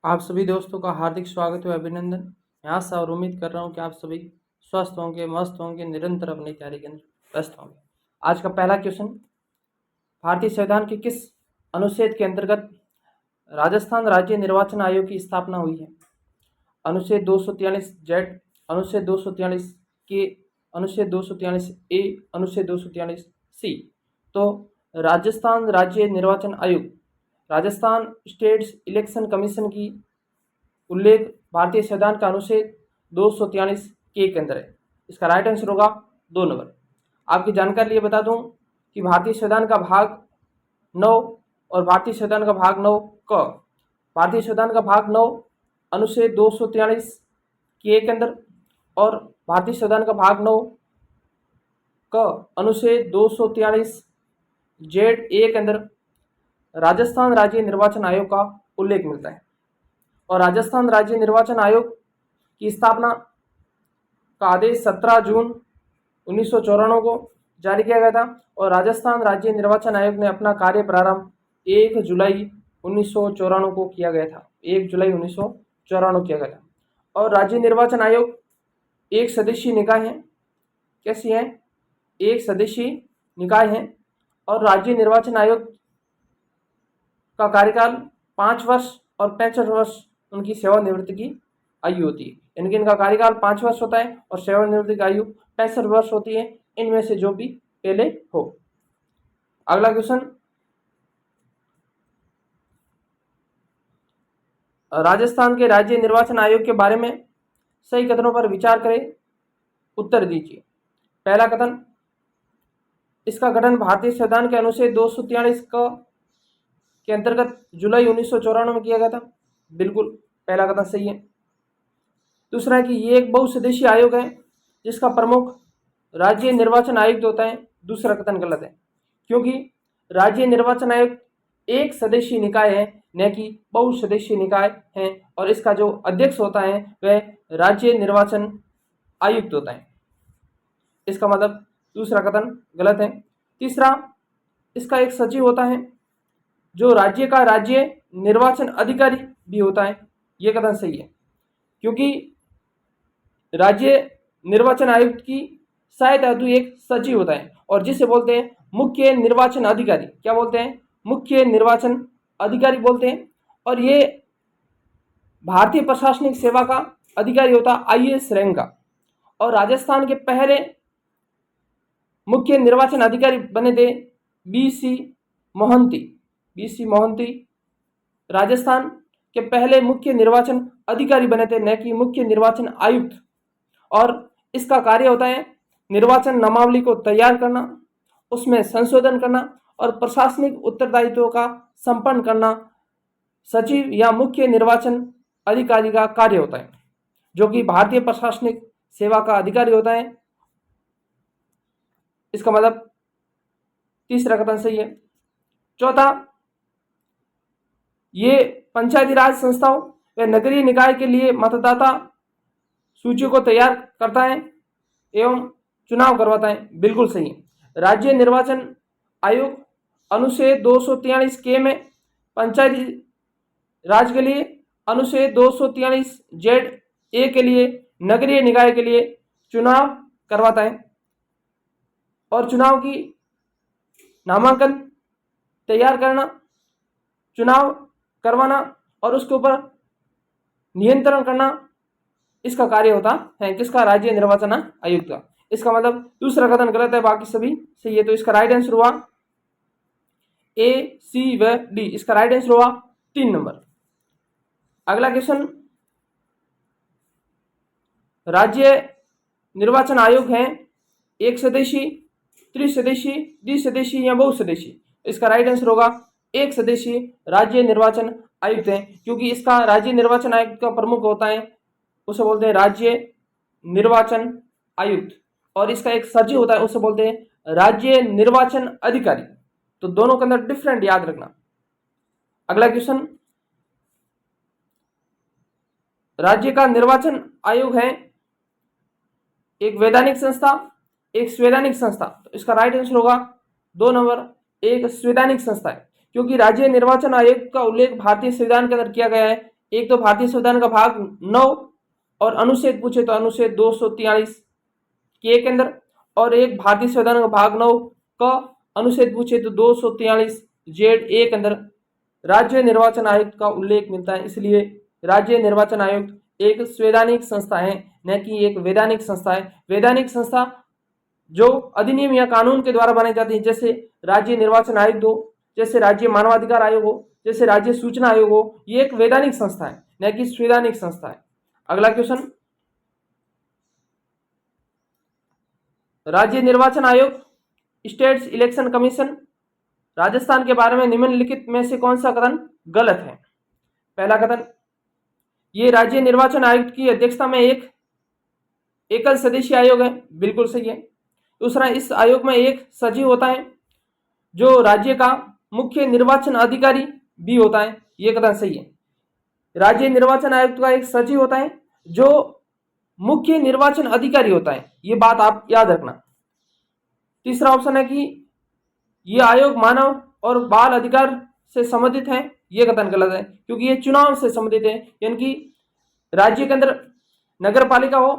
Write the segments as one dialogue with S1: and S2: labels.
S1: आप सभी दोस्तों का हार्दिक स्वागत है, अभिनंदन। मैं आशा और उम्मीद कर रहा हूँ कि आप सभी स्वस्थ होंगे, मस्त होंगे, निरंतर अपनी तैयारी के अंदर व्यस्त होंगे। आज का पहला क्वेश्चन, भारतीय संविधान के किस अनुच्छेद के अंतर्गत राजस्थान राज्य निर्वाचन आयोग की स्थापना हुई है? अनुच्छेद 243 जेड, अनुच्छेद 243 के, अनुच्छेद 243 ए, अनुच्छेद 243 सी। तो राजस्थान राज्य निर्वाचन आयोग, राजस्थान स्टेट्स इलेक्शन कमीशन की उल्लेख भारतीय संविधान का अनुच्छेद 243 के अंदर है। इसका राइट आंसर होगा 2 नंबर। आपकी जानकारी लिए बता दूं कि भारतीय संविधान का भाग 9 और भारतीय संविधान का भाग 9 क, भारतीय संविधान का भाग 9 अनुच्छेद 243 के अंदर और भारतीय संविधान का भाग 9 क अनुच्छेद 243 जेड ए के अंदर राजस्थान राज्य निर्वाचन आयोग का उल्लेख मिलता है। और राजस्थान राज्य निर्वाचन आयोग की स्थापना का आदेश 17 जून 1994 को जारी किया गया था और राजस्थान राज्य निर्वाचन आयोग ने अपना कार्य प्रारंभ 1 जुलाई 1994 को किया गया था। 1 जुलाई 1994 किया गया था। और राज्य निर्वाचन आयोग एक सदस्यीय निकाय है। कैसी है? एक सदस्यीय निकाय है। और राज्य निर्वाचन आयोग का कार्यकाल 5 वर्ष और 65 वर्ष उनकी सेवानिवृत्ति की आयु होती है। यानी इनका कार्यकाल 5 वर्ष होता है और सेवानिवृत्ति की आयु 65 वर्ष होती है, इनमें से जो भी पहले हो। अगला क्वेश्चन, राजस्थान के राज्य निर्वाचन आयोग के बारे में सही कथनों पर विचार करें, उत्तर दीजिए। पहला कथन, इसका गठन भारतीय संविधान के अनुच्छेद 243 के अंतर्गत जुलाई 1994 में किया गया था। बिल्कुल, पहला कथन सही है। दूसरा है कि ये एक बहुसदस्यीय आयोग है जिसका प्रमुख राज्य निर्वाचन आयुक्त होता है। दूसरा कथन गलत है, क्योंकि राज्य निर्वाचन आयोग एक सदस्यीय निकाय है, न कि बहुसदस्यीय निकाय है। और इसका जो अध्यक्ष होता है वह राज्य निर्वाचन आयुक्त होता है। इसका मतलब दूसरा कथन गलत है। तीसरा, इसका एक सचिव होता है जो राज्य का राज्य निर्वाचन अधिकारी भी होता है। यह कथन सही है, क्योंकि राज्य निर्वाचन आयुक्त की सहायता हेतु एक सचिव होता है और जिसे बोलते हैं मुख्य निर्वाचन अधिकारी। क्या बोलते हैं? मुख्य निर्वाचन अधिकारी बोलते हैं। और ये भारतीय प्रशासनिक सेवा का अधिकारी होता है, आईएएस रैंक का। और राजस्थान के पहले मुख्य निर्वाचन अधिकारी बने थे बीसी मोहंती। बीसी मोहंती राजस्थान के पहले मुख्य निर्वाचन अधिकारी बने थे, न कि मुख्य निर्वाचन आयुक्त। और इसका कार्य होता है निर्वाचन नामावली को तैयार करना, उसमें संशोधन करना और प्रशासनिक उत्तरदायित्वों का संपन्न करना सचिव या मुख्य निर्वाचन अधिकारी का कार्य होता है, जो कि भारतीय प्रशासनिक सेवा का अधिकारी होता है। इसका मतलब तीसरा कथन सही है। चौथा, ये पंचायती राज संस्थाओं व नगरीय निकाय के लिए मतदाता सूची को तैयार करता है एवं चुनाव करवाता है। बिल्कुल सही है। राज्य निर्वाचन आयोग अनुच्छेद 243 के में पंचायती राज के लिए, अनुच्छेद 243 जेड ए के लिए नगरीय निकाय के लिए चुनाव करवाता है। और चुनाव की नामांकन तैयार करना, चुनाव करवाना और उसके ऊपर नियंत्रण करना, इसका कार्य होता है किसका? राज्य निर्वाचन आयुक्त का। इसका मतलब दूसरा कथन गलत है, बाकी सभी सही है। तो इसका राइट आंसर हुआ ए, सी व डी। इसका राइट आंसर हुआ 3 नंबर। अगला क्वेश्चन, राज्य निर्वाचन आयोग है एक सदस्यीय, त्रिसदस्यीय, द्विसदस्यीय या बहुसदस्यीय? इसका राइट आंसर होगा एक सदस्यीय राज्य निर्वाचन आयुक्त है, क्योंकि इसका राज्य निर्वाचन आयुक्त का प्रमुख होता है, उसे बोलते हैं राज्य निर्वाचन आयुक्त। और इसका एक सचिव होता है, उसे बोलते हैं राज्य निर्वाचन अधिकारी। तो दोनों के अंदर डिफरेंट याद रखना। अगला क्वेश्चन, राज्य का निर्वाचन आयोग है एक वैधानिक संस्था, एक संवैधानिक संस्था? तो इसका राइट आंसर होगा 2 नंबर, एक संवैधानिक संस्था है, क्योंकि राज्य निर्वाचन आयोग का उल्लेख भारतीय संविधान के अंदर किया गया है एक तो भारतीय संविधान का भाग 9 और अनुच्छेद पूछे तो अनुच्छेद 243 के के अंदर, और एक भारतीय संविधान का भाग 9 का अनुच्छेद पूछे तो 243 जेड ए के अंदर राज्य निर्वाचन आयुक्त का उल्लेख मिलता है। इसलिए राज्य निर्वाचन आयुक्त एक संवैधानिक संस्था है, न कि एक वैधानिक संस्था है। वैधानिक संस्था जो अधिनियम या कानून के द्वारा बनाई जाती है, जैसे राज्य निर्वाचन आयोग हो, जैसे राज्य मानवाधिकार आयोग हो, जैसे राज्य सूचना आयोग हो, ये एक वैधानिक संस्था है, न कि संवैधानिक संस्था है। अगला क्वेश्चन, राज्य निर्वाचन आयोग स्टेट्स इलेक्शन कमीशन राजस्थान के बारे में निम्नलिखित में से कौन सा कथन गलत है? पहला कथन, ये राज्य निर्वाचन आयुक्त की अध्यक्षता में एक एकल सदस्यीय आयोग है, बिल्कुल सही है। दूसरा, इस आयोग में एक सचिव होता है जो राज्य का मुख्य निर्वाचन अधिकारी भी होता है, ये कथन सही है। राज्य निर्वाचन आयुक्त का एक सचिव होता है जो मुख्य निर्वाचन अधिकारी होता है, ये बात आप याद रखना। तीसरा ऑप्शन है कि यह आयोग मानव और बाल अधिकार से संबंधित है, यह कथन गलत है, क्योंकि ये चुनाव से संबंधित है। यानी कि राज्य के अंदर नगर पालिका हो,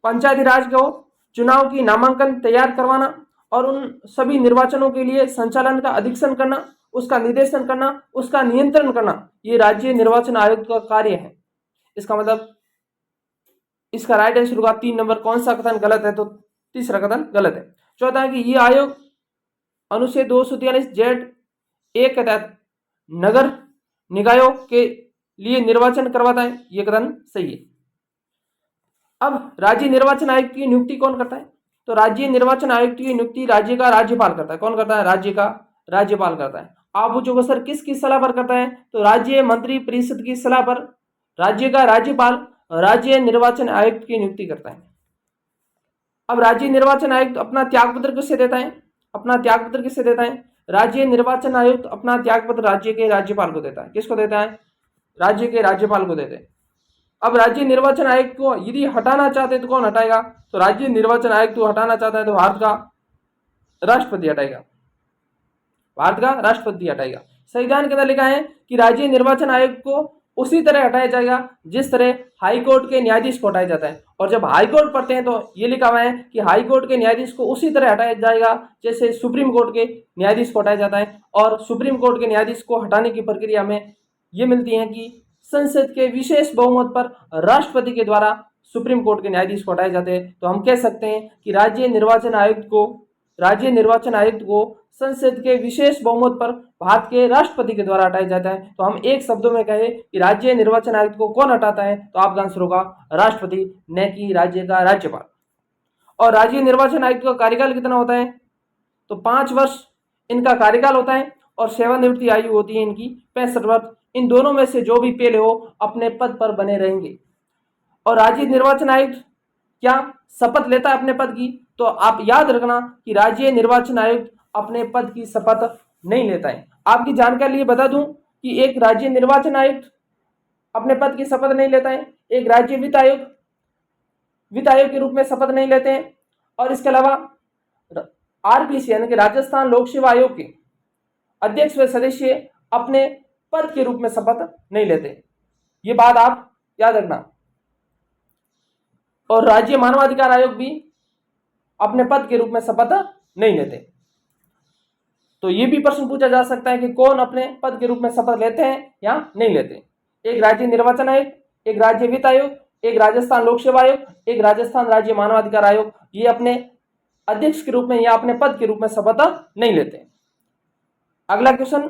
S1: पंचायती राज का हो, चुनाव की नामांकन तैयार करवाना और उन सभी निर्वाचनों के लिए संचालन का अधीक्षण करना, उसका निर्देशन करना, उसका नियंत्रण करना, ये राज्य निर्वाचन आयोग का कार्य है। इसका मतलब इसका राइट आंसर होगा 3 नंबर। कौन सा कथन गलत है? तो तीसरा कथन गलत है। चौथा है कि यह आयोग अनुच्छेद 243 जेड ए के तहत नगर निकायों के लिए निर्वाचन करवाता है, यह कथन सही है। अब राज्य निर्वाचन आयुक्त की नियुक्ति कौन करता है? तो राज्य निर्वाचन आयुक्त की नियुक्ति राज्य का राज्यपाल करता है। कौन करता है? राज्य का राज्यपाल करता है। आप पूछोगे सर किसकी सलाह पर करता है? तो राज्य मंत्री परिषद की सलाह पर राज्य का राज्यपाल राज्य निर्वाचन आयुक्त की नियुक्ति करता है। अब राज्य निर्वाचन आयुक्त अपना त्यागपत्र किससे देता है? अपना त्यागपत्र किससे देता है? राज्य निर्वाचन आयुक्त अपना त्यागपत्र राज्य के राज्यपाल को देता है। किसको देता है? राज्य के राज्यपाल को देते हैं। अब राज्य निर्वाचन आयुक्त को यदि हटाना चाहते हैं तो कौन हटाएगा? तो राज्य निर्वाचन आयुक्त को हटाना चाहता है तो भारत का राष्ट्रपति हटाएगा। भारत का राष्ट्रपति हटाएगा। संविधान के अंदर लिखा है कि राज्य निर्वाचन आयोग को उसी तरह हटाया जाएगा जिस तरह हाई कोर्ट के न्यायाधीश को हटाया जाता है। और जब हाई कोर्ट पढ़ते हैं तो ये लिखा हुआ है कि हाई कोर्ट के न्यायाधीश को उसी तरह हटाया जाएगा जैसे सुप्रीम कोर्ट के न्यायाधीश को हटाया जाता है। और सुप्रीम कोर्ट के न्यायाधीश को हटाने की प्रक्रिया में ये मिलती है कि संसद के विशेष बहुमत पर राष्ट्रपति के द्वारा सुप्रीम कोर्ट के न्यायाधीश को हटाए जाते हैं। तो हम कह सकते हैं कि राज्य निर्वाचन आयुक्त को संसद के विशेष बहुमत पर भारत के राष्ट्रपति के द्वारा हटाया जाता है। तो हम एक शब्दों में कहें कि राज्य निर्वाचन आयुक्त को कौन हटाता है? तो आपका आंसर होगा राष्ट्रपति, न कि राज्य का राज्यपाल। और राज्य निर्वाचन आयुक्त का कार्यकाल कितना होता है? तो 5 वर्ष इनका कार्यकाल होता है और सेवानिवृत्ति आयु होती है इनकी 65 वर्ष। इन दोनों में से जो भी पहले हो अपने पद पर बने रहेंगे। और राज्य निर्वाचन आयुक्त क्या शपथ लेता है अपने पद की? तो आप याद रखना कि राज्य निर्वाचन आयुक्त अपने पद की शपथ नहीं लेता है। आपकी जानकारी लिए बता दूं कि एक राज्य निर्वाचन आयुक्त अपने पद की शपथ नहीं लेता है, एक राज्य वित्त आयोग के रूप में शपथ नहीं लेते हैं, और इसके अलावा आरपीसी यानी कि राजस्थान लोक सेवा आयोग के अध्यक्ष व सदस्य अपने पद के रूप में शपथ नहीं लेते। ये बात आप याद रखना। और राज्य मानवाधिकार आयोग भी अपने पद के रूप में शपथ नहीं लेते। तो ये भी प्रश्न पूछा जा सकता है कि कौन अपने पद के रूप में शपथ लेते हैं या नहीं लेते। एक राज्य निर्वाचन आयोग, एक राज्य वित्त आयोग, एक राजस्थान लोक सेवा आयोग, एक राजस्थान राज्य मानवाधिकार आयोग, ये अपने अध्यक्ष के रूप में या अपने पद के रूप में शपथ नहीं लेते। अगला क्वेश्चन,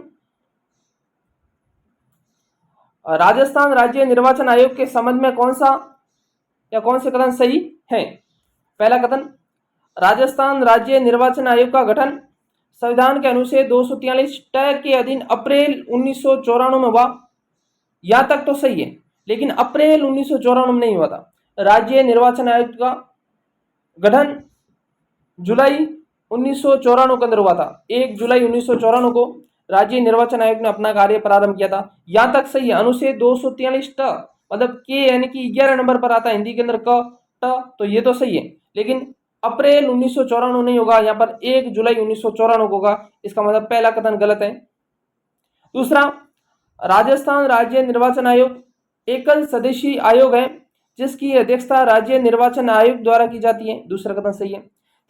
S1: राजस्थान राज्य निर्वाचन आयोग के संबंध में कौन से कथन सही हैं? पहला कथन, राजस्थान राज्य निर्वाचन आयोग का गठन संविधान के अनुच्छेद 243 के अधीन अप्रैल 1994 में हुआ। यहां तक तो सही है, लेकिन अप्रैल 1994 में नहीं हुआ था। राज्य निर्वाचन आयोग का गठन जुलाई 1994 के अंदर हुआ था। 1 जुलाई 1994 को राज्य निर्वाचन आयोग ने अपना कार्य प्रारंभ किया था। यहां तक सही है। अनुच्छेद 243 मतलब के यानी कि 11 नंबर पर आता है हिंदी के अंदर क ट, तो ये तो सही है, लेकिन अप्रैल 1994 नहीं होगा, यहाँ पर 1 जुलाई 1994 होगा। इसका मतलब पहला कथन गलत है। दूसरा, राजस्थान राज्य निर्वाचन आयोग एकल सदस्यीय आयोग है जिसकी अध्यक्षता राज्य निर्वाचन आयोग द्वारा की जाती है। दूसरा कथन सही है।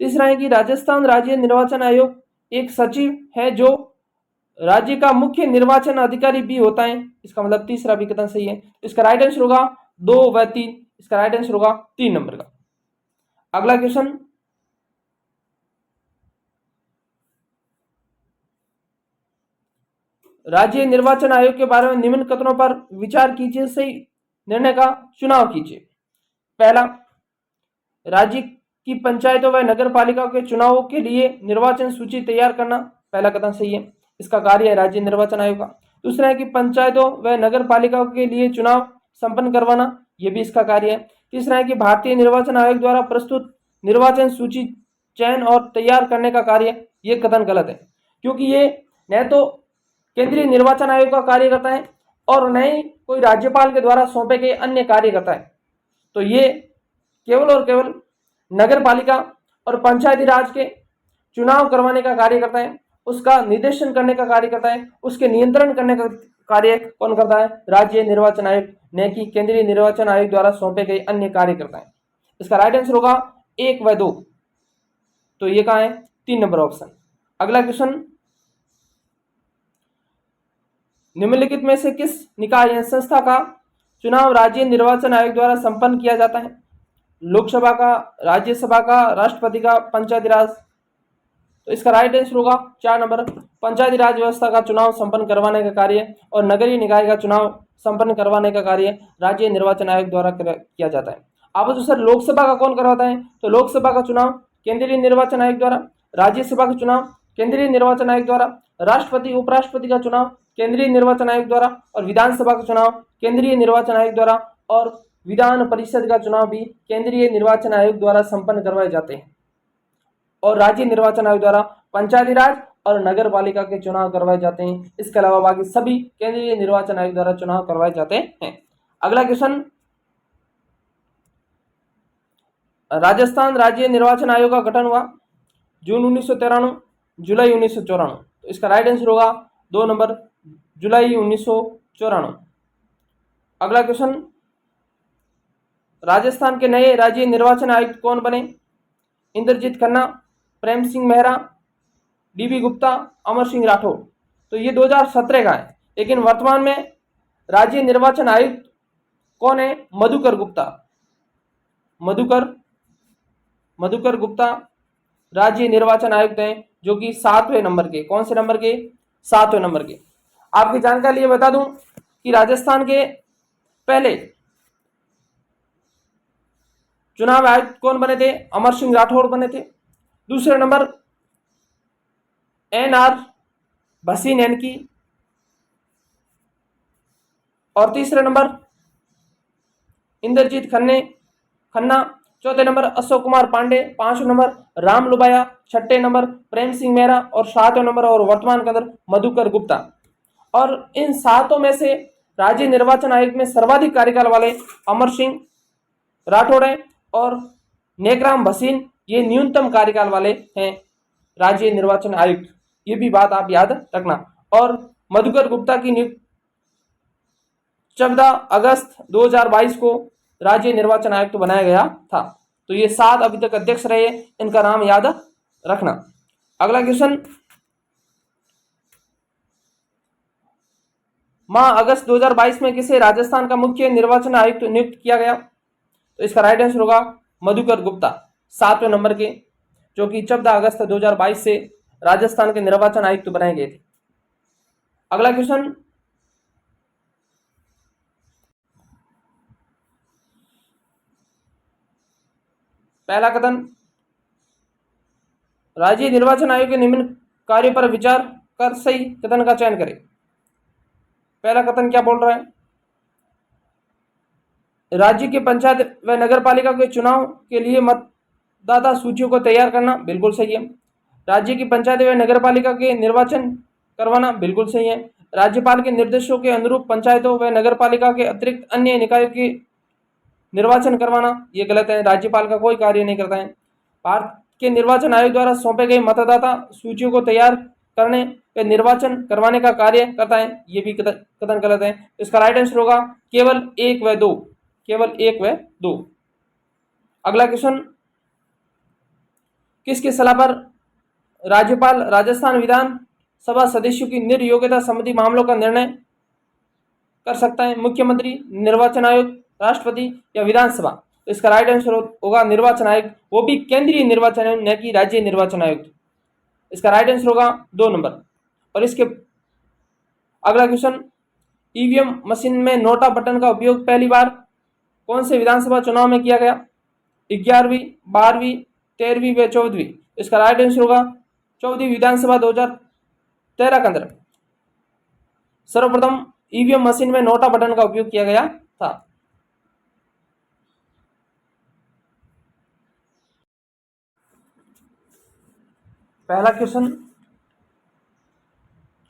S1: तीसरा है कि राजस्थान राज्य निर्वाचन आयोग एक सचिव है जो राज्य का मुख्य निर्वाचन अधिकारी भी होता है। इसका मतलब तीसरा भी कथन सही है। इसका राइट आंसर होगा 2 व 3। इसका राइट आंसर होगा 3 नंबर का। अगला क्वेश्चन, राज्य निर्वाचन आयोग के बारे में निम्न कथनों पर विचार कीजिए, सही निर्णय का चुनाव कीजिए। पहला, राज्य की पंचायतों व नगर पालिकाओं के चुनावों के लिए निर्वाचन सूची तैयार करना, पहला कथन सही है। इसका कार्य है राज्य निर्वाचन आयोग का। दूसरा है कि पंचायतों व नगर पालिकाओं के लिए चुनाव संपन्न करवाना, यह भी इसका कार्य है। तीसरा है कि भारतीय निर्वाचन आयोग द्वारा प्रस्तुत निर्वाचन सूची चयन और तैयार करने का कार्य, यह कथन गलत है क्योंकि ये न तो केंद्रीय निर्वाचन आयोग का कार्य करता है और न ही कोई राज्यपाल के द्वारा सौंपे गए अन्य कार्य करता है। तो ये केवल और केवल नगर पालिका और पंचायती राज के चुनाव करवाने का कार्य करता है, उसका निर्देशन करने का कार्य करता है, उसके नियंत्रण करने का कार्य कौन करता है? राज्य निर्वाचन आयोग, न कि केंद्रीय निर्वाचन आयोग द्वारा सौंपे गए अन्य कार्य करता है। इसका राइट आंसर होगा 1 व 2। तो ये कहाँ है? 3 नंबर ऑप्शन। अगला क्वेश्चन, निम्नलिखित में से किस निकाय या संस्था का चुनाव राज्य निर्वाचन आयोग द्वारा संपन्न किया जाता है? लोकसभा का, राज्यसभा का, राष्ट्रपति का, पंचायती राज? तो इसका राइट आंसर होगा 4 नंबर। पंचायती राज व्यवस्था का चुनाव संपन्न करवाने का कार्य और नगरीय निकाय का चुनाव संपन्न करवाने का कार्य राज्य निर्वाचन आयोग द्वारा किया जाता है। आप तो सर लोकसभा का कौन करवाता है? तो लोकसभा का चुनाव केंद्रीय निर्वाचन आयोग द्वारा, राज्यसभा का चुनाव केंद्रीय निर्वाचन आयोग द्वारा, राष्ट्रपति उपराष्ट्रपति का चुनाव केंद्रीय निर्वाचन आयोग द्वारा और विधानसभा का चुनाव केंद्रीय निर्वाचन आयोग द्वारा और विधान परिषद का चुनाव भी केंद्रीय निर्वाचन आयोग द्वारा संपन्न करवाए जाते हैं। और राज्य निर्वाचन आयोग द्वारा पंचायती राज और नगर पालिका के चुनाव करवाए जाते हैं। इसके अलावा बाकी सभी केंद्रीय निर्वाचन आयोग द्वारा चुनाव करवाए जाते हैं। अगला क्वेश्चन, राजस्थान राज्य निर्वाचन आयोग का गठन हुआ जून 1993, जुलाई 1994। तो इसका राइट आंसर होगा 2 नंबर, जुलाई 1994। अगला क्वेश्चन, राजस्थान के नए राज्य निर्वाचन आयुक्त कौन बने? इंद्रजीत खन्ना, प्रेम सिंह मेहरा, डीबी गुप्ता, अमर सिंह राठौर। तो ये 2017 का है, लेकिन वर्तमान में राज्य निर्वाचन आयुक्त कौन है? मधुकर गुप्ता। मधुकर गुप्ता राज्य निर्वाचन आयुक्त हैं, जो कि 7वें नंबर के, कौन से नंबर के? 7वें नंबर के। आपकी जानकारी ये बता दूं कि राजस्थान के पहले चुनाव आयुक्त कौन बने थे? अमर सिंह राठौर बने थे। दूसरे नंबर NR भसीन एनकी, और तीसरे नंबर इंद्रजीत खन्ना। चौथे नंबर अशोक कुमार पांडे। 5वें नंबर राम लुबाया। 6ठे नंबर प्रेम सिंह मेहरा और 7वें नंबर और वर्तमान के अंदर मधुकर गुप्ता। और इन 7 में से राज्य निर्वाचन आयोग में सर्वाधिक कार्यकाल वाले अमर सिंह राठौड़ हैं और नेकराम भसीन ये न्यूनतम कार्यकाल वाले हैं राज्य निर्वाचन आयुक्त। ये भी बात आप याद रखना। और मधुकर गुप्ता की नियुक्ति 14 अगस्त 2022 को राज्य निर्वाचन आयुक्त बनाया गया था। तो ये 7 अभी तक अध्यक्ष रहे, इनका नाम याद रखना। अगला क्वेश्चन, माह अगस्त 2022 में किसे राजस्थान का मुख्य निर्वाचन आयुक्त नियुक्त किया गया? तो इसका राइट आंसर होगा मधुकर गुप्ता, 7वें नंबर के, जो कि 14 अगस्त 2022 से राजस्थान के निर्वाचन आयुक्त बनाए गए थे। अगला क्वेश्चन, पहला कथन, राज्य निर्वाचन आयोग के निम्न कार्यों पर विचार कर सही कथन का चयन करें। पहला कथन क्या बोल रहा है? राज्य के पंचायत व नगर पालिका के चुनाव के लिए मतदाता सूचियों को तैयार करना, बिल्कुल सही है। राज्य की पंचायत व नगर पालिका के निर्वाचन करवाना, बिल्कुल सही है। राज्यपाल के निर्देशों के अनुरूप पंचायतों व नगर पालिका के अतिरिक्त अन्य निकायों के निर्वाचन करवाना, ये गलत है। राज्यपाल का कोई कार्य नहीं करता है। भारत के निर्वाचन आयोग द्वारा सौंपे गए मतदाता सूचियों को तैयार करने वे निर्वाचन करवाने का कार्य करता है, ये भी कथन गलत है। इसका राइट आंसर होगा केवल 1 व 2, केवल 1 व 2। अगला क्वेश्चन, किसकी सलाह पर राज्यपाल राजस्थान विधान सभा सदस्यों की निर्योग्यता संबंधी मामलों का निर्णय कर सकता है? मुख्यमंत्री, निर्वाचन आयोग, राष्ट्रपति या विधानसभा? तो इसका राइट आंसर होगा निर्वाचन आयोग, वो भी केंद्रीय निर्वाचन आयोग, न कि राज्य निर्वाचन आयोग। इसका राइट आंसर होगा 2 नंबर। और इसके अगला क्वेश्चन, ईवीएम मशीन में नोटा बटन का उपयोग पहली बार कौन से विधानसभा चुनाव में किया गया? 11वीं, 12वीं, 13वीं व 14वीं? इसका राइट आंसर होगा 14वीं विधानसभा 2013 के अंदर सर्वप्रथम ईवीएम मशीन में नोटा बटन का उपयोग किया गया था। पहला क्वेश्चन,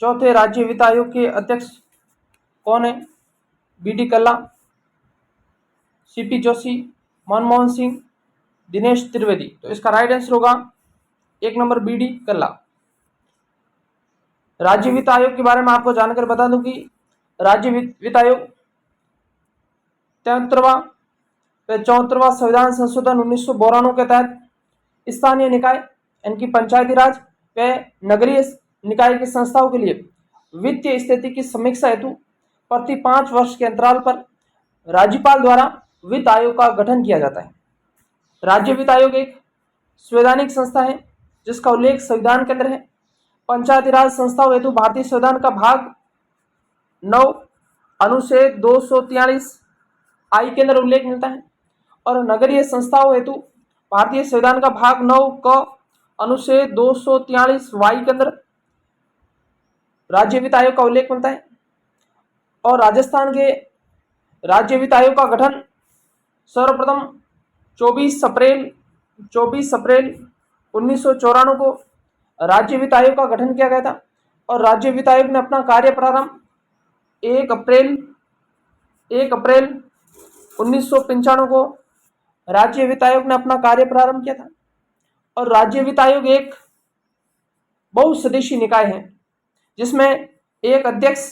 S1: चौथे राज्य वित्त आयोग के अध्यक्ष कौन है? बीडी कल्ला, सीपी जोशी, मनमोहन सिंह, दिनेश त्रिवेदी? तो इसका राइट आंसर होगा 1 नंबर बीडी कल्ला। राज्य वित्त आयोग के बारे में आपको जानकर बता दूं कि राज्य वित्त आयोग 73वां व 74वां संविधान संशोधन 1992 के तहत स्थानीय निकाय यानी कि पंचायती राज व नगरीय निकाय की संस्थाओं के लिए वित्तीय स्थिति की समीक्षा हेतु प्रति 5 वर्ष के अंतराल पर राज्यपाल द्वारा वित्त आयोग का गठन किया जाता है। राज्य वित्त आयोग एक संवैधानिक संस्था है जिसका उल्लेख संविधान के अंदर है। पंचायती राज संस्थाओं हेतु भारतीय संविधान का भाग 9 अनुच्छेद 243 आई के अंदर उल्लेख मिलता है और नगरीय संस्थाओं हेतु भारतीय संविधान का भाग 9 क अनुच्छेद 243 वाई के अंदर राज्य वित्त आयोग का उल्लेख मिलता है। और राजस्थान के राज्य वित्त आयोग का गठन सर्वप्रथम 24 अप्रैल 1994 को राज्य वित्त आयोग का गठन किया गया था और राज्य वित्त आयोग ने अपना कार्य प्रारंभ 1 अप्रैल 1995 को राज्य वित्त आयोग ने अपना कार्य प्रारंभ किया था। और राज्य वित्त आयोग एक बहुसदस्यीय निकाय है जिसमें एक अध्यक्ष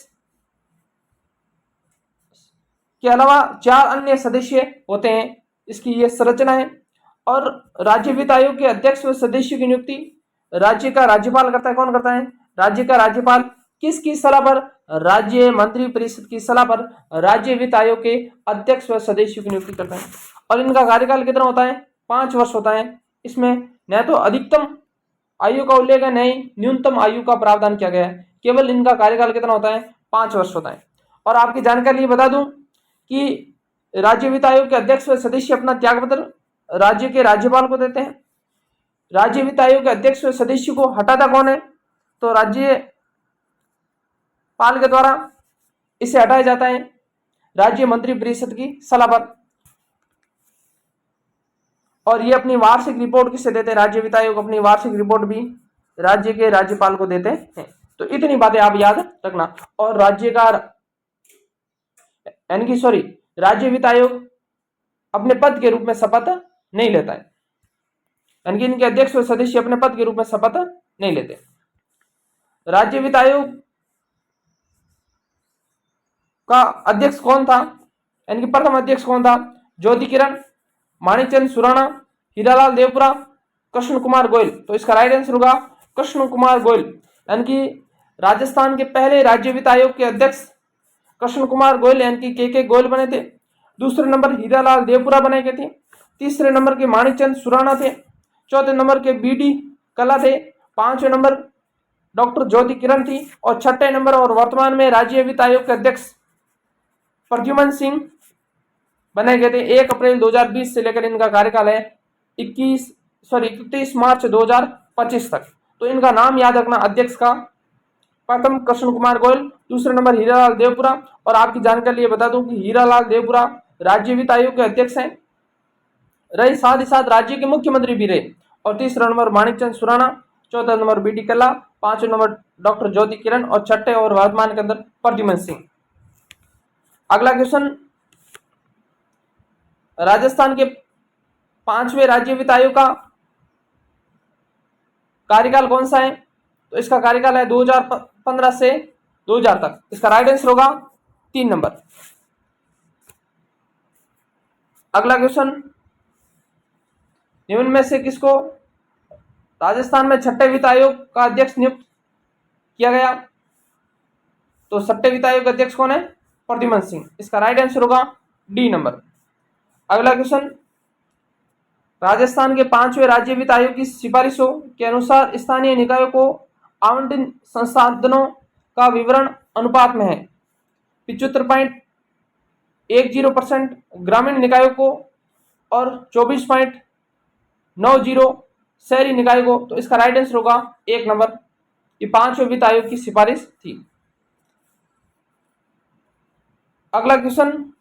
S1: के अलावा 4 अन्य सदस्य होते हैं, इसकी यह संरचना है। और राज्य वित्त आयोग के अध्यक्ष व सदस्यों की नियुक्ति राज्य का राज्यपाल करता है। कौन करता है? राज्य का राज्यपाल। किसकी सलाह पर? राज्य मंत्री परिषद की सलाह पर राज्य वित्त आयोग के अध्यक्ष व सदस्यों की नियुक्ति करता है। और इनका कार्यकाल कितना होता है? 5 वर्ष होता है। इसमें न तो अधिकतम आयु का उल्लेख है, न ही न्यूनतम आयु का प्रावधान किया गया है। केवल इनका कार्यकाल कितना होता है? 5 वर्ष होता है। और आपकी जानकारी लिए बता दूं कि राज्य वित्त आयोग के अध्यक्ष व सदस्य अपना त्यागपत्र राज्य के राज्यपाल को देते हैं। राज्य वित्त आयोग के अध्यक्ष व सदस्य को हटाता कौन है? तो राज्यपाल के द्वारा इसे हटाया जाता है राज्य मंत्री परिषद की सलाह पर। और ये अपनी वार्षिक रिपोर्ट किसे देते हैं? राज्य वित्त आयोग अपनी वार्षिक रिपोर्ट भी राज्य के राज्यपाल को देते हैं। तो इतनी बातें आप याद रखना। और राज्य वित्त आयोग अपने पद के रूप में शपथ नहीं लेता है, यानी कि इनके अध्यक्ष व सदस्य अपने पद के रूप में शपथ नहीं लेते। राज्य वित्त आयोग का अध्यक्ष कौन था? यानी कि प्रथम अध्यक्ष कौन था? ज्योति किरण, माणिकचंद सुराणा, हीरालाल देवपुरा, कृष्ण कुमार गोयल? तो इसका राइट आंसर होगा कृष्ण कुमार गोयल। यानी कि राजस्थान के पहले राज्य वित्त आयोग के अध्यक्ष कृष्ण कुमार गोयल यानी कि के गोयल बने थे। दूसरे नंबर हीरालाल देवपुरा बने गए थे। तीसरे नंबर के माणिकचंद सुराणा थे। चौथे नंबर के बीडी कला थे। 5वें नंबर डॉक्टर ज्योति किरण थी। और 6ठे नंबर और वर्तमान में राज्य वित्त आयोग के अध्यक्ष प्रद्युमन सिंह बनाए गए थे। 1 अप्रैल 2020 से लेकर इनका कार्यकाल है 31 मार्च 2025 तक। तो इनका नाम याद रखना अध्यक्ष का। प्रथम कृष्ण कुमार गोयल, दूसरे नंबर हीरालाल देवपुरा। और आपकी जानकारी लिए बता दूं कि हीरालाल देवपुरा राज्य वित्त आयोग के अध्यक्ष हैं, रहे साथ ही साथ राज्य के मुख्यमंत्री भी रहे। और तीसरा नंबर माणिकचंद सुराणा, चौथा नंबर बीडी कल्ला, 5वें नंबर डॉक्टर ज्योति किरण और 6ठे और वर्तमान के अंदर प्रद्युमन सिंह। अगला क्वेश्चन, राजस्थान के 5वें राज्य वित्त आयोग का कार्यकाल कौन सा है? तो इसका कार्यकाल है 2015 से 2000 तक। इसका राइट आंसर होगा 3 नंबर। अगला क्वेश्चन, निम्न में से किसको राजस्थान में छठे वित्त आयोग का अध्यक्ष नियुक्त किया गया? तो छठे वित्त आयोग अध्यक्ष कौन है? प्रद्युमन सिंह। इसका राइट आंसर होगा डी नंबर। अगला क्वेश्चन, राजस्थान के 5वें राज्य वित्त आयोग की सिफारिशों के अनुसार स्थानीय निकायों को आवंटित संसाधनों का विवरण अनुपात में है 75.10% ग्रामीण निकायों को और 24.90 शहरी निकाय को। तो इसका राइट आंसर होगा 1 नंबर। ये 5वें वित्त आयोग की सिफारिश थी। अगला क्वेश्चन,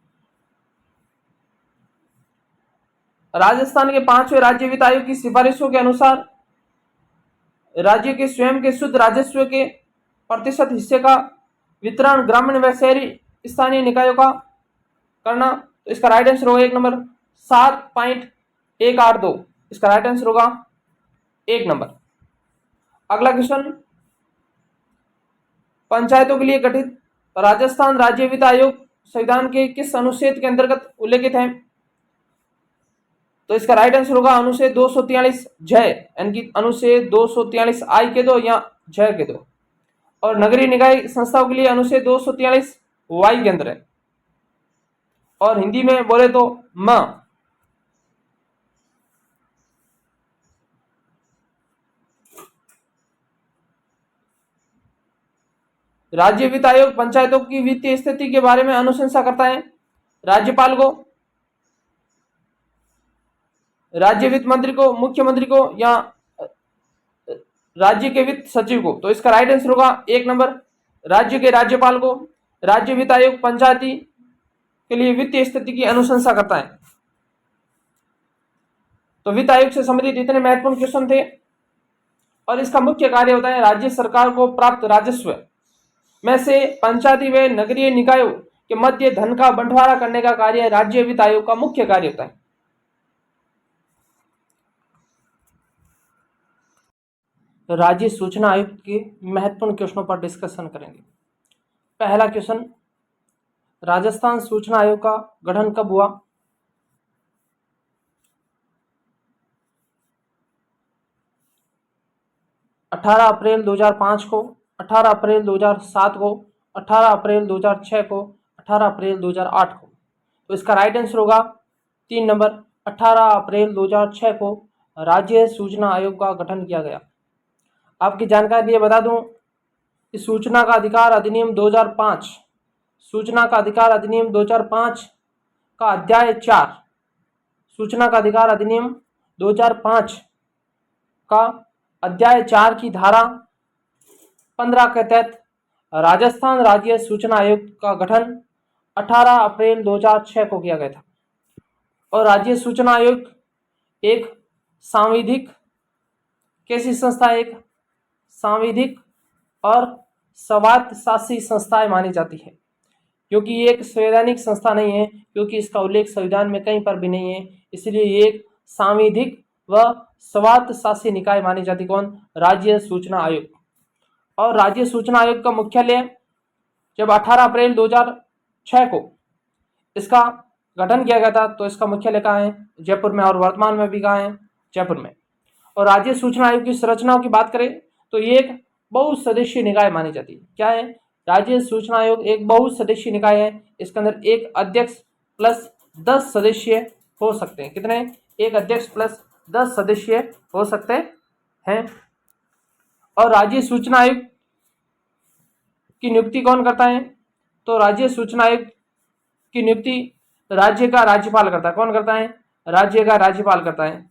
S1: राजस्थान के 5वें राज्य वित्त आयोग की सिफारिशों के अनुसार राज्य के स्वयं के शुद्ध राजस्व के प्रतिशत हिस्से का वितरण ग्रामीण व शहरी स्थानीय निकायों का करना। तो इसका राइट आंसर होगा 1 नंबर 7.182। इसका राइट आंसर होगा 1 नंबर। अगला क्वेश्चन, पंचायतों के लिए गठित राजस्थान राज्य वित्त आयोग संविधान के किस अनुच्छेद के अंतर्गत उल्लेखित है? तो इसका राइट आंसर होगा अनुच्छेद 243 जय, यानी कि अनुच्छेद 243 आई के दो या जय के दो। और नगरीय निकाय संस्थाओं के लिए अनुच्छेद 243 वाई के अंदर है। और हिंदी में बोले तो म। राज्य वित्त आयोग पंचायतों की वित्तीय स्थिति के बारे में अनुशंसा करता है राज्यपाल को, राज्य वित्त मंत्री को, मुख्यमंत्री को या राज्य के वित्त सचिव को। तो इसका राइट आंसर होगा 1 नंबर राज्य के राज्यपाल को। राज्य वित्त आयोग पंचायती के लिए वित्तीय स्थिति की अनुशंसा करता है। तो वित्त आयोग से संबंधित इतने महत्वपूर्ण क्वेश्चन थे। और इसका मुख्य कार्य होता है राज्य सरकार को प्राप्त राजस्व में से पंचायती व नगरीय निकायों के मध्य धन का बंटवारा करने का कार्य राज्य वित्त आयोग का मुख्य कार्य होता है। राज्य सूचना आयुक्त के महत्वपूर्ण क्वेश्चनों पर डिस्कशन करेंगे। पहला क्वेश्चन, राजस्थान सूचना आयोग का गठन कब हुआ? अठारह अप्रैल 2005 को, 18 अप्रैल 2007 को, 18 अप्रैल 2006 को, 18 अप्रैल 2008 को। तो इसका राइट आंसर होगा 3 नंबर 18 अप्रैल 2006 को राज्य सूचना आयोग का गठन किया गया। आपकी जानकारी लिए बता दूं कि सूचना का अधिकार अधिनियम 2005, सूचना का अधिकार अधिनियम 2005 का अध्याय 4, सूचना का अधिकार अधिनियम 2005 का अध्याय 4 की धारा 15 के तहत राजस्थान राज्य सूचना आयोग का गठन 18 अप्रैल 2006 को किया गया था। और राज्य सूचना आयोग एक सांविधिक कैसी संस्था है? एक सांविधिक और स्वायत्तशासी संस्थाएं मानी जाती है, क्योंकि ये एक संवैधानिक संस्था नहीं है, क्योंकि इसका उल्लेख संविधान में कहीं पर भी नहीं है, इसलिए ये एक सांविधिक व स्वायत्तशासी निकाय मानी जाती। कौन? राज्य सूचना आयोग। और राज्य सूचना आयोग का मुख्यालय जब 18 अप्रैल 2006 को इसका गठन किया गया था, तो इसका मुख्यालय कहाँ है? जयपुर में। और वर्तमान में भी कहाँ है? जयपुर में। और राज्य सूचना आयोग की संरचनाओं की बात करें तो ये एक बहुसदस्यीय निकाय मानी जाती है। क्या है? राज्य सूचना आयोग एक बहुसदस्यीय निकाय है। इसके अंदर एक अध्यक्ष प्लस 10 सदस्य हो सकते हैं। कितने? एक अध्यक्ष प्लस 10 सदस्य हो सकते हैं। और राज्य सूचना आयोग की नियुक्ति कौन करता है? तो राज्य सूचना आयोग की नियुक्ति राज्य का राज्यपाल करता है। कौन करता है? राज्य का राज्यपाल करता है।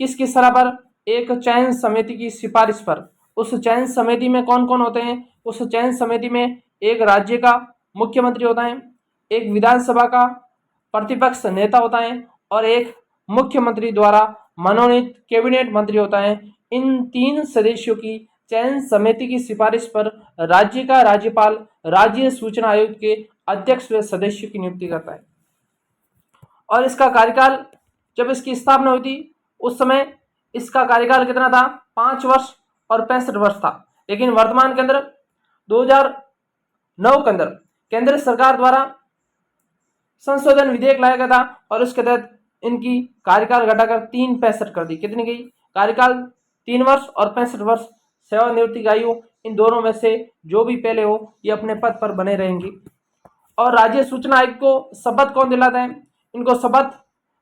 S1: किस किस तरह पर? एक चयन समिति की सिफारिश पर। उस चयन समिति में कौन कौन होते हैं? उस चयन समिति में एक राज्य का मुख्यमंत्री होता है, एक विधानसभा का प्रतिपक्ष नेता होता है और एक मुख्यमंत्री द्वारा मनोनीत कैबिनेट मंत्री होता है। इन 3 सदस्यों की चयन समिति की सिफारिश पर राज्य का राज्यपाल राज्य सूचना आयोग के अध्यक्ष व सदस्यों की नियुक्ति करता है। और इसका कार्यकाल, जब इसकी स्थापना हुई थी उस समय इसका कार्यकाल कितना था? 5 वर्ष और 65 वर्ष था। लेकिन वर्तमान के अंदर 2009 के अंदर केंद्र सरकार द्वारा संशोधन विधेयक लाया गया था और उसके तहत इनकी कार्यकाल घटाकर 3 65 कर दी। कितनी गई कार्यकाल? 3 वर्ष और 65 वर्ष सेवानिवृत्ति की आयु। इन दोनों में से जो भी पहले हो ये अपने पद पर बने रहेंगी। और राज्य सूचना आयुक्त को शपथ कौन दिलाता है? इनको शपथ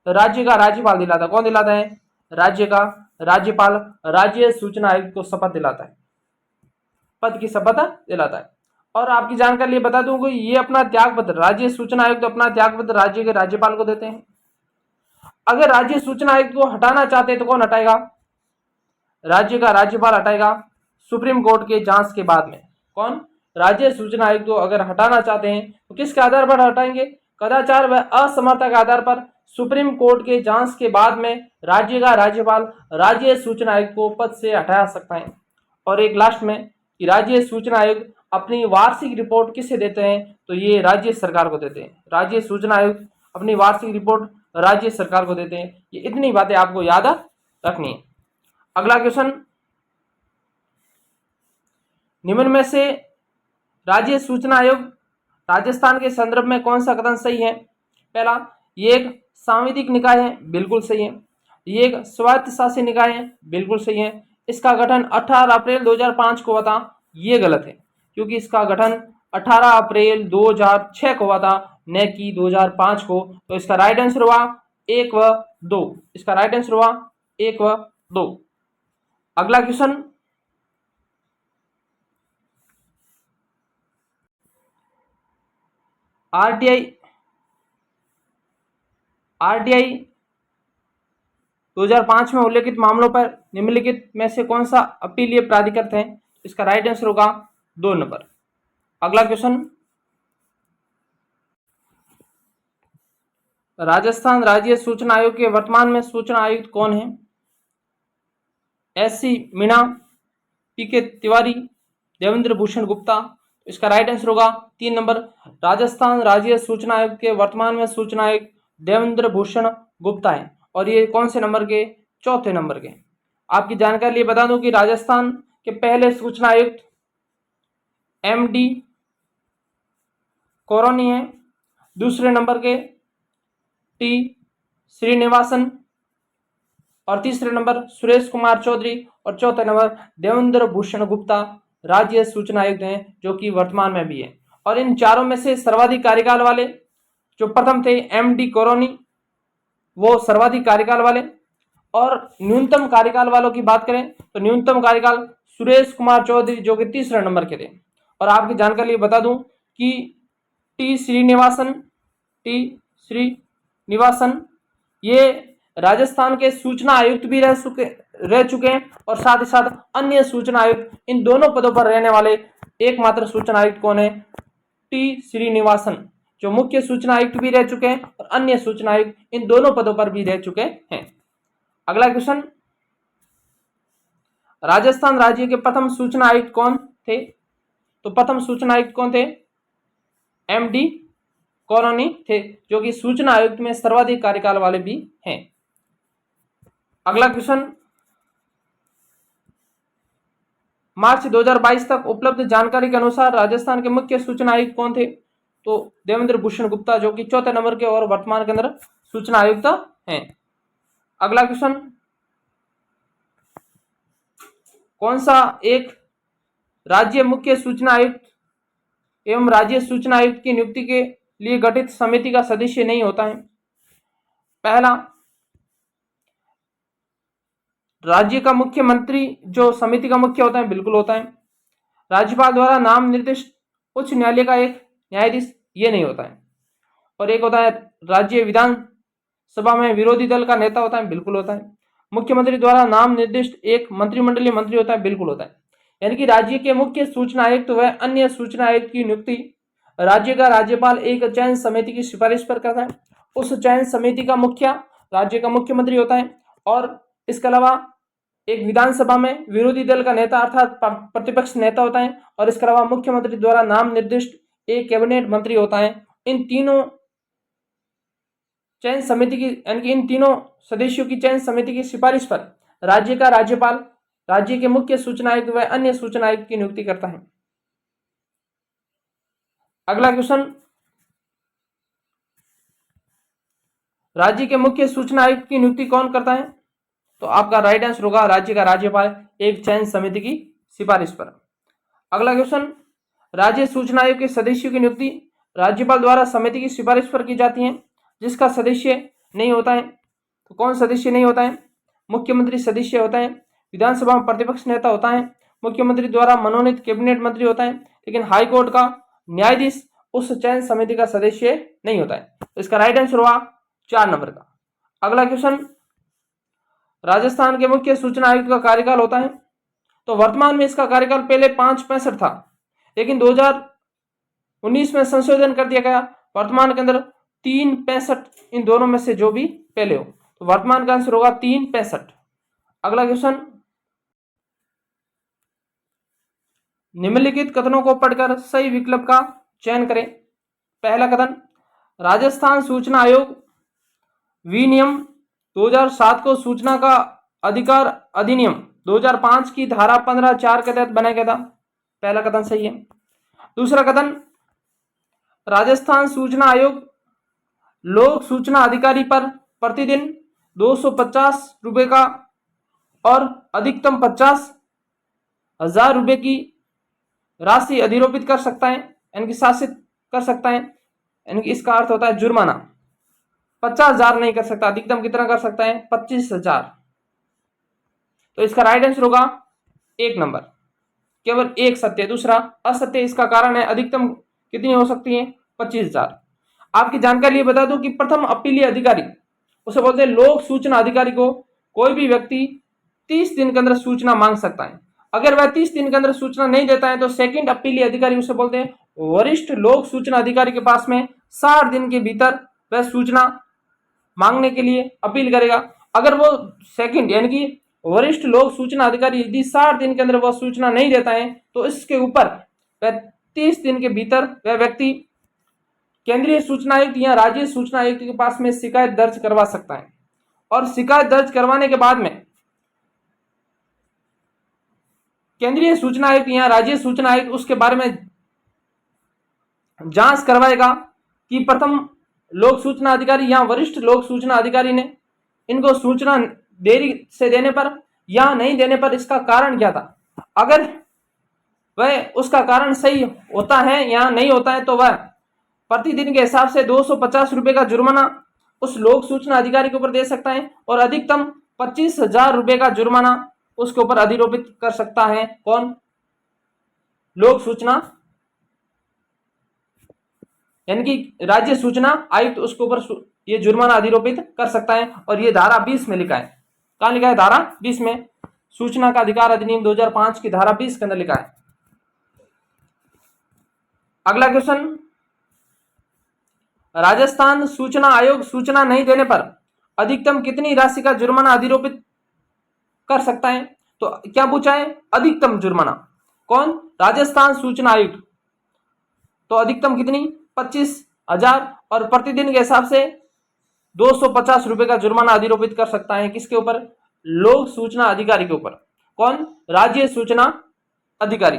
S1: राज्य का राज्यपाल दिलाता है। कौन दिलाता है? राज्य का राज्यपाल राज्य सूचना आयुक्त को शपथ दिलाता है, पद की शपथ दिलाता है। और आपकी जानकारी लिए बता दूं कि ये अपना त्याग पत्र राज्य सूचना आयुक्त अपना त्याग पत्र राज्य के राज्यपाल को देते हैं। अगर राज्य सूचना आयुक्त को हटाना चाहते हैं तो कौन हटाएगा? राज्य का राज्यपाल हटाएगा सुप्रीम कोर्ट के जांच के बाद में। कौन? राज्य सूचना आयुक्त को अगर हटाना चाहते हैं तो किसके आधार पर हटाएंगे? कदाचार व असमर्थता के आधार पर सुप्रीम कोर्ट के जांच के बाद में राज्य का राज्यपाल राज्य सूचना आयुक्त को पद से हटा सकता है। और एक लास्ट में कि राज्य सूचना आयुक्त अपनी वार्षिक रिपोर्ट किसे देते हैं? तो ये राज्य सरकार को देते हैं। राज्य सूचना आयुक्त अपनी वार्षिक रिपोर्ट राज्य सरकार को देते हैं। ये इतनी बातें आपको याद रखनी है। अगला क्वेश्चन, निम्न में से राज्य सूचना आयोग राजस्थान के संदर्भ में कौन सा कथन सही है? पहला, ये एक सांविधिक निकाय है, बिल्कुल सही है। ये एक स्वायत्त शासी निकाय है, बिल्कुल सही है। इसका गठन 18 अप्रैल 2005 को हुआ था, ये गलत है क्योंकि इसका गठन 18 अप्रैल 2006 को हुआ था, न कि 2005 को। तो इसका राइट आंसर हुआ 1 व 2। इसका राइट आंसर हुआ 1 व 2। अगला क्वेश्चन, आरटीआई 2005 में उल्लेखित मामलों पर निम्नलिखित में से कौन सा अपीलीय प्राधिकृत है? इसका राइट आंसर होगा 2 नंबर। अगला क्वेश्चन, राजस्थान राज्य सूचना आयोग के वर्तमान में सूचना आयुक्त कौन है? एस सी मीणा, पीके तिवारी, देवेंद्र भूषण गुप्ता। इसका राइट आंसर होगा 3 नंबर। राजस्थान राज्य सूचना आयोग के वर्तमान में सूचना आयुक्त देवेंद्र भूषण गुप्ता है और ये कौन से नंबर के? 4थे नंबर के। आपकी जानकारी लिए बता दूं कि राजस्थान के पहले सूचना आयुक्त एमडी कोरोनी है, दूसरे नंबर के टी श्रीनिवासन और तीसरे नंबर सुरेश कुमार चौधरी और चौथे नंबर देवेंद्र भूषण गुप्ता राज्य सूचना आयुक्त हैं जो कि वर्तमान में भी है। और इन चारों में से सर्वाधिक कार्यकाल वाले जो प्रथम थे एमडी कोरोनी, वो सर्वाधिक कार्यकाल वाले। और न्यूनतम कार्यकाल वालों की बात करें तो न्यूनतम कार्यकाल सुरेश कुमार चौधरी जो कि तीसरे नंबर के थे। और आपकी जानकारी बता दूं कि टी श्रीनिवासन ये राजस्थान के सूचना आयुक्त भी रह चुके हैं और साथ ही साथ अन्य सूचना आयुक्त। इन दोनों पदों पर रहने वाले एकमात्र सूचना आयुक्त कौन है? टी श्रीनिवासन, जो मुख्य सूचना आयुक्त भी रह चुके हैं और अन्य सूचना आयुक्त, इन दोनों पदों पर भी रह चुके हैं। अगला क्वेश्चन, राजस्थान राज्य के प्रथम सूचना आयुक्त कौन थे? तो प्रथम सूचना आयुक्त कौन थे? एमडी कोरोनी थे, जो कि सूचना आयुक्त में सर्वाधिक कार्यकाल वाले भी हैं। अगला क्वेश्चन, मार्च 2022 तक उपलब्ध जानकारी के अनुसार राजस्थान के मुख्य सूचना आयुक्त कौन थे? तो देवेंद्र भूषण गुप्ता जो कि 4थे नंबर के और वर्तमान के अंदर सूचना आयुक्त हैं। अगला क्वेश्चन, कौन सा एक राज्य मुख्य सूचना आयुक्त एवं राज्य सूचना आयुक्त की नियुक्ति के लिए गठित समिति का सदस्य नहीं होता है? पहला, राज्य का मुख्यमंत्री जो समिति का मुख्य होता है, बिल्कुल होता है। राज्यपाल द्वारा नाम निर्दिष्ट उच्च न्यायालय का एक न्यायाधीश, ये नहीं होता है। और एक होता है राज्य विधानसभा में विरोधी दल का नेता होता है, बिल्कुल होता है। मुख्यमंत्री द्वारा नाम निर्दिष्ट एक मंत्रिमंडलीय मंत्री होता है, बिल्कुल होता है। यानी कि राज्य के मुख्य सूचना आयुक्त व अन्य सूचना आयुक्त की नियुक्ति राज्य का राज्यपाल एक चयन समिति की सिफारिश पर करता है। उस चयन समिति का मुखिया राज्य का मुख्यमंत्री होता है और इसके अलावा एक विधानसभा में विरोधी दल का नेता अर्थात प्रतिपक्ष नेता होता है और इसके अलावा मुख्यमंत्री द्वारा नाम निर्दिष्ट एक कैबिनेट मंत्री होता है। इन तीनों चयन समिति की यानी कि इन तीनों सदस्यों की चयन समिति की सिफारिश पर राज्य का राज्यपाल राज्य के मुख्य सूचना आयुक्त व अन्य सूचना आयुक्त की नियुक्ति करता है। अगला क्वेश्चन, राज्य के मुख्य सूचना आयुक्त की नियुक्ति कौन करता है? तो आपका राइट आंसर होगा राज्य का राज्यपाल एक चयन समिति की सिफारिश पर। अगला क्वेश्चन, राज्य सूचना आयोग के सदस्यों की नियुक्ति राज्यपाल द्वारा समिति की सिफारिश पर की जाती है। जिसका सदस्य नहीं होता है, तो कौन सदस्य नहीं होता है? मुख्यमंत्री सदस्य होता है, विधानसभा में प्रतिपक्ष नेता होता है, मुख्यमंत्री द्वारा मनोनीत कैबिनेट मंत्री होता है, लेकिन हाईकोर्ट का न्यायाधीश उस चयन समिति का सदस्य नहीं होता है। तो इसका राइट आंसर हुआ 4 नंबर का। अगला क्वेश्चन, राजस्थान के मुख्य सूचना आयुक्त का कार्यकाल होता है। तो वर्तमान में इसका कार्यकाल पहले 565 था, लेकिन 2019 में संशोधन कर दिया गया। वर्तमान के अंदर 365, इन दोनों में से जो भी पहले हो, तो वर्तमान का आंसर होगा 365। अगला क्वेश्चन, निम्नलिखित कथनों को पढ़कर सही विकल्प का चयन करें। पहला कथन, राजस्थान सूचना आयोग विनियम 2007 को सूचना का अधिकार अधिनियम 2005 की धारा 15(4) के तहत बनाया गया था। पहला कथन सही है। दूसरा कथन, राजस्थान सूचना आयोग लोक सूचना अधिकारी पर प्रतिदिन 250 रुपए का और अधिकतम 50,000 रुपए की राशि अधिरोपित कर सकता है, यानी कि शासित कर सकता है, यानी कि इसका अर्थ होता है जुर्माना। 50,000 नहीं कर सकता, अधिकतम कितना कर सकता है? 25,000। तो इसका राइट आंसर होगा 1 नंबर, केवल एक सत्य। दूसरा असत्य, इसका कारण है अधिकतम कितनी हो सकती है? 25,000। आपकी जानकारी लिए बता दूं कि प्रथम अपीलीय अधिकारी उसे बोलते हैं लोक सूचना अधिकारी को कोई भी व्यक्ति 30 दिन के अंदर सूचना मांग सकता है। अगर वह 30 दिन के अंदर सूचना नहीं देता है तो सेकंड अपीलीय अधिकारी उसे बोलते हैं वरिष्ठ लोक सूचना अधिकारी के पास में 60 दिन के भीतर वह सूचना मांगने के लिए अपील करेगा। अगर वो सेकंड यानी कि वरिष्ठ लोक सूचना अधिकारी यदि 60 दिन के अंदर वह सूचना नहीं देता है तो इसके ऊपर वह 30 दिन के भीतर वह व्यक्ति केंद्रीय सूचना आयुक्त या राज्य सूचना आयुक्त के पास में शिकायत दर्ज करवा सकता है। और शिकायत दर्ज करवाने के बाद में केंद्रीय सूचना आयुक्त या राज्य सूचना आयुक्त उसके बारे में जांच करवाएगा कि प्रथम लोक सूचना अधिकारी या वरिष्ठ लोक सूचना अधिकारी ने इनको सूचना देरी से देने पर या नहीं देने पर इसका कारण क्या था। अगर वह उसका कारण सही होता है या नहीं होता है तो वह प्रतिदिन के हिसाब से 250 रुपए का जुर्माना उस लोक सूचना अधिकारी के ऊपर दे सकता है और अधिकतम 25,000 रुपए का जुर्माना उसके ऊपर अधिरोपित कर सकता है। कौन? लोक सूचना यानी कि राज्य सूचना आयुक्त उसके ऊपर ये जुर्माना अधिरोपित कर सकता है। और ये धारा 20 में लिखा है। कहां लिखा है? धारा 20 में, सूचना का अधिकार अधिनियम 2005 की धारा 20 के अंदर लिखा है। अगला क्वेश्चन, राजस्थान सूचना आयोग सूचना नहीं देने पर अधिकतम कितनी राशि का जुर्माना अधिरोपित कर सकता है? तो क्या पूछा है? अधिकतम जुर्माना। कौन? राजस्थान सूचना आयुक्त। तो अधिकतम कितनी? 25,000 और प्रतिदिन के हिसाब से 250 रुपए का जुर्माना अधिरोपित कर सकता है। किसके ऊपर? लोक सूचना अधिकारी के ऊपर। कौन? राज्य सूचना अधिकारी,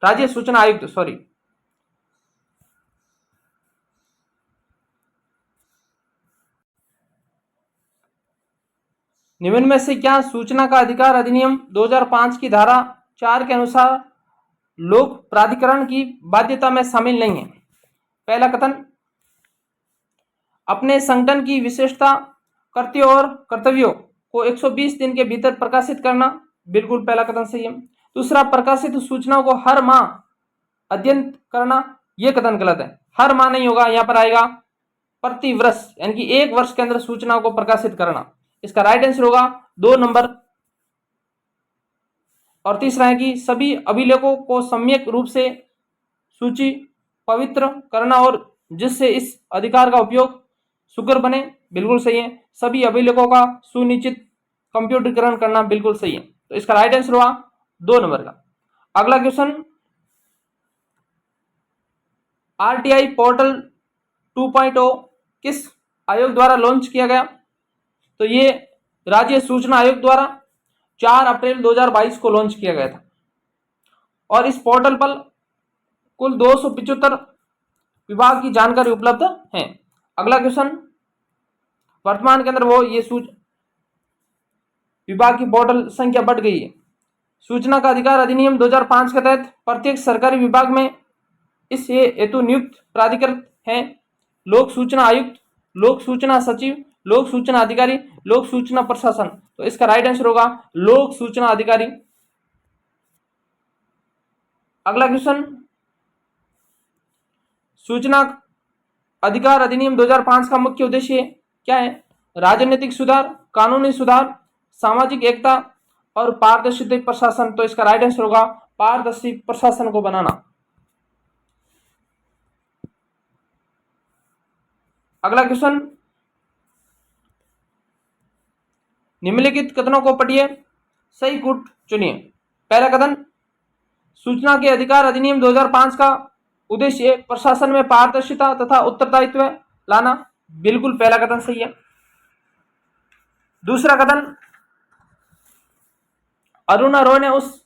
S1: राज्य सूचना आयुक्त, सॉरी। निम्न में से क्या सूचना का अधिकार अधिनियम 2005 की धारा 4 के अनुसार लोक प्राधिकरण की बाध्यता में शामिल नहीं है? पहला कथन, अपने संगठन की विशेषता, कर्तव्यों और कर्तव्यों को 120 दिन के भीतर प्रकाशित करना। बिल्कुल पहला कथन सही है। दूसरा, प्रकाशित सूचनाओं को हर माह अध्ययन करना। यह कथन गलत है। हर माह नहीं होगा, यहां पर आएगा प्रति वर्ष, यानी कि 1 वर्ष के अंदर सूचनाओं को प्रकाशित करना। इसका राइट आंसर होगा 2 नंबर। और तीसरा है कि सभी अभिलेखों को सम्यक रूप से सूची पवित्र करना और जिससे इस अधिकार का उपयोग सुकर बने। बिल्कुल सही है। सभी अभिलेखों का सुनिश्चित कंप्यूटरीकरण करना। बिल्कुल सही है। तो इसका राइट आंसर हुआ 2 नंबर का। अगला क्वेश्चन, आरटीआई पोर्टल 2.0 किस आयोग द्वारा लॉन्च किया गया? तो ये राज्य सूचना आयोग द्वारा। 4 अप्रैल 2022 को लॉन्च किया गया था और इस पोर्टल पर कुल 275 विभाग की जानकारी उपलब्ध है। अगला क्वेश्चन, वर्तमान के अंदर वो ये विभाग की पोर्टल संख्या बढ़ गई है। सूचना का अधिकार अधिनियम 2005 के तहत प्रत्येक सरकारी विभाग में इस हेतु नियुक्त प्राधिकृत हैं लोक सूचना आयुक्त, लोक सूचना सचिव, लोक सूचना अधिकारी, लोक सूचना प्रशासन। तो इसका राइट आंसर होगा लोक सूचना अधिकारी। अगला क्वेश्चन, सूचना अधिकार अधिनियम 2005 का मुख्य उद्देश्य क्या है? राजनीतिक सुधार, कानूनी सुधार, सामाजिक एकता और पारदर्शी प्रशासन। तो इसका राइट आंसर होगा पारदर्शी प्रशासन को बनाना। अगला क्वेश्चन, निम्नलिखित कथनों को पढ़िए, सही कूट चुनिए। पहला कथन, सूचना के अधिकार अधिनियम 2005 का उद्देश्य प्रशासन में पारदर्शिता तथा उत्तरदायित्व लाना। बिल्कुल पहला कथन सही है। दूसरा कथन, अरुणा रॉय ने उस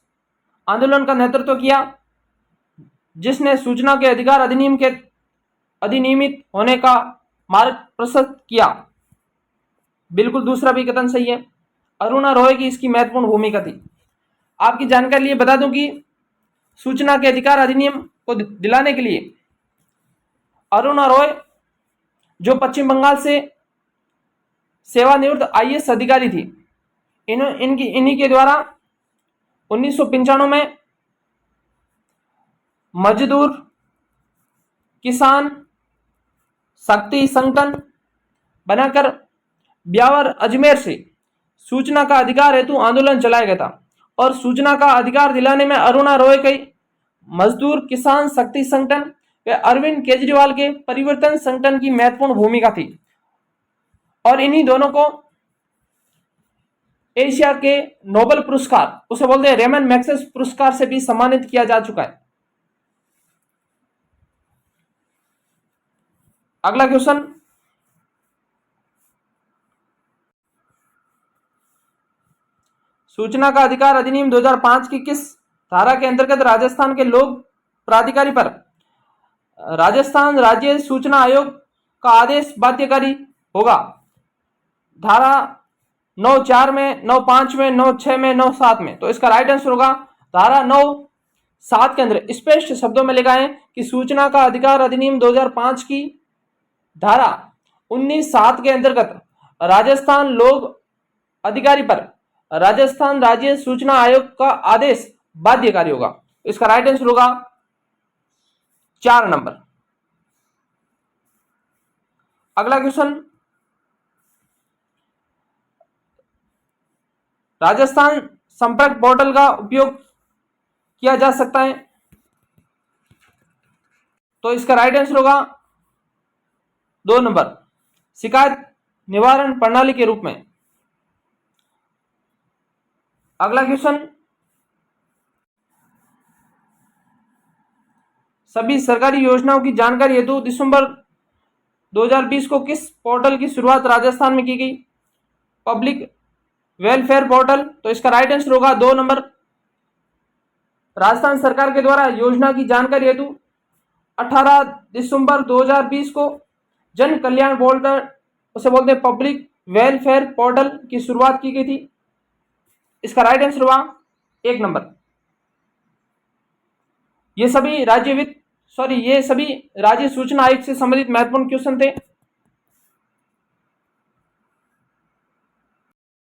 S1: आंदोलन का नेतृत्व किया जिसने सूचना के अधिकार अधिनियम के अधिनियमित होने का मार्ग प्रशस्त किया। बिल्कुल दूसरा भी कथन सही है। अरुणा रॉय की इसकी महत्वपूर्ण भूमिका थी। आपकी जानकारी लिए बता दूं कि सूचना के अधिकार अधिनियम को दिलाने के लिए अरुणा रॉय जो पश्चिम बंगाल से सेवानिवृत्त आईएएस अधिकारी थी, इन्हीं के द्वारा 1995 में मजदूर, किसान शक्ति संगठन बनाकर ब्यावर अजमेर से सूचना का अधिकार हेतु आंदोलन चलाया गया था और सूचना का अधिकार दिलाने में अरुणा रॉय के मजदूर किसान शक्ति संगठन व अरविंद केजरीवाल के परिवर्तन संगठन की महत्वपूर्ण भूमिका थी और इन्हीं दोनों को एशिया के नोबेल पुरस्कार, उसे बोलते हैं रेमन मैग्सेसे पुरस्कार से भी सम्मानित किया जा चुका है। अगला क्वेश्चन, सूचना का अधिकार अधिनियम 2005 की किस धारा के अंतर्गत राजस्थान के लोक प्राधिकारी पर राजस्थान राज्य सूचना आयोग का आदेश बाध्यकारी होगा? धारा 9(4) में, 9(5) में, 9(6) में, 9(7) में। तो इसका राइट आंसर होगा धारा 9(7) के अंदर स्पष्ट शब्दों में लिखा है कि सूचना का अधिकार अधिनियम 2005 की धारा 19(7) के अंतर्गत राजस्थान लोक अधिकारी पर राजस्थान राज्य सूचना आयोग का आदेश बाध्यकारी होगा। इसका राइट आंसर होगा 4 नंबर। अगला क्वेश्चन, राजस्थान संपर्क पोर्टल का उपयोग किया जा सकता है। तो इसका राइट आंसर होगा 2 नंबर, शिकायत निवारण प्रणाली के रूप में। अगला क्वेश्चन, सभी सरकारी योजनाओं की जानकारी हेतु दिसंबर 2020 को किस पोर्टल की शुरुआत राजस्थान में की गई? Public welfare portal. तो इसका राइट आंसर होगा 2 नंबर। राजस्थान सरकार के द्वारा योजना की जानकारी हेतु 18 दिसंबर 2020 को जन कल्याण पोर्टल, उसे बोलते हैं पब्लिक वेलफेयर पोर्टल की शुरुआत की गई थी। इसका राइट आंसर हुआ 1 नंबर। ये सभी राज्य सूचना आयोग से संबंधित महत्वपूर्ण क्वेश्चन थे।